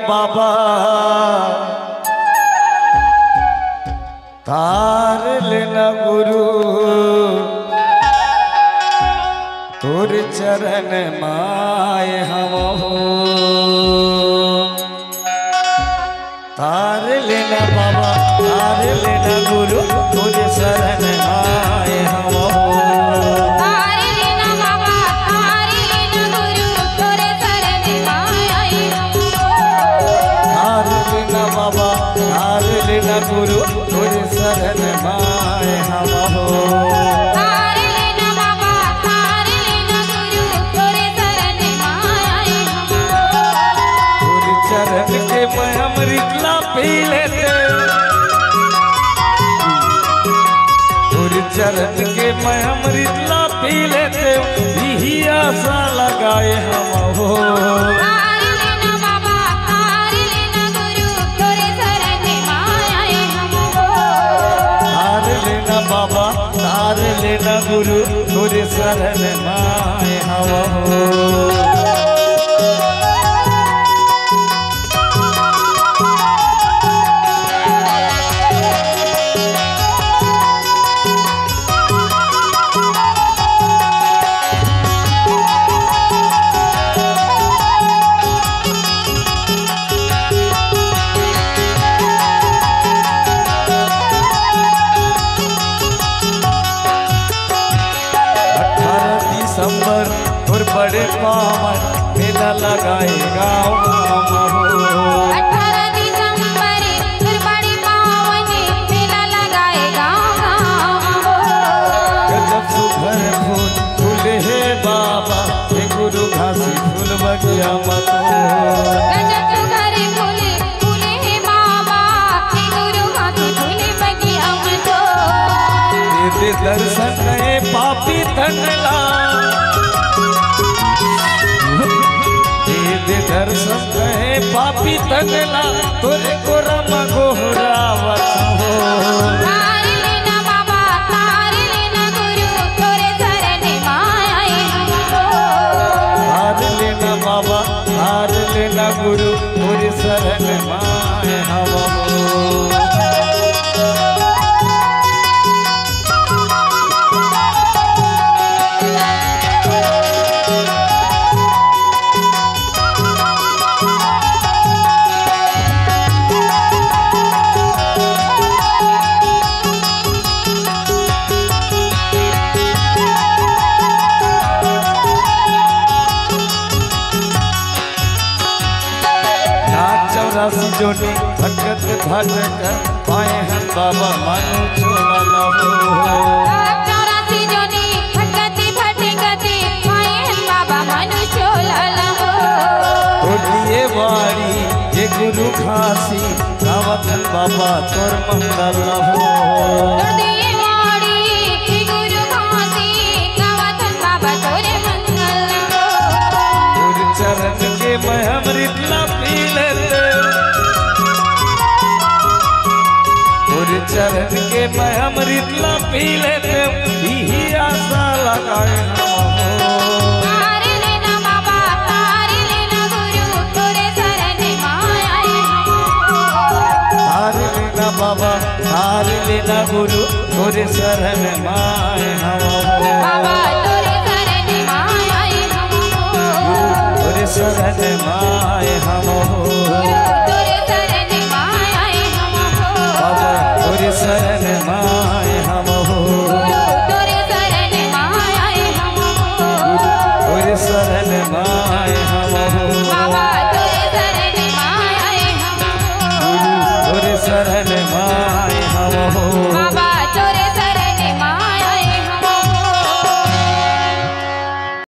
बाबा तार लेना गुरु तोर चरण माय हम हो। तार लेना बाबा तार लेना गुरु तोर शरण माय हम हो। तार लेना बाबा तार लेना गुरु तोर शरण माय हम हो। तार लेना बाबा तार लेना गुरु तोर शरण माय हम हो। तार लेना बाबा तार लेना गुरु तोर शरण माय हम हो। तोर चरण के मैं अमृत ला पी लेते तोर चरण के मैं अमृत ला पी लेते यही आशा लगाए हम हो। तार लेना बाबा तार लेना गुरु तोर शरण माय हम हो। तार लेना बाबा तार लेना गुरु तोर शरण माय हम हो। दिसंबर और बड़े पावन मेला लगाए गाँव गाँव हो। 18 दिसंबर फिर बड़ी पावन मेला लगाए गाँव हो। गजब सुघर फूल फूले हे बाबा हे गुरु घासी फूल बगिया मत गजब सुघर फूले फूले हे बाबा हे गुरु घासी फूले बगिया मत दे दर्शन नए पापी धनला दे दर्शन नए पापी धनला तोरे को रम गोहरावत हो। तार लेना बाबा तार लेना गुरु तोरे शरण माय हम हो। तार लेना बाबा तार लेना गुरु तोरे शरण माय हम हो। चौरासी जोड़ी भटकत भटक पाए हैं बाबा मानो छोला लहो। 84 जोड़ी भटकती भटकती पाए हैं बाबा मानो छोला लहो। लिए वारी ये गुरु घासी गावत बाबा तोर मंगल हो। दिए वाड़ी हे गुरु घासी गावत बाबा तोर मंगल हो। तोर चरण के मैं अमृत ला पी लेते तोर चरण के मैं अमृत ला पी लेते यही आशा लगाए हम हो। तार लेना बाबा तार लेना गुरु तोर शरण माय हम हो। तार लेना बाबा तार लेना गुरु तोरे शरण माय हम हो। बाबा तोर शरण माय हम हो। तोरे शरण माय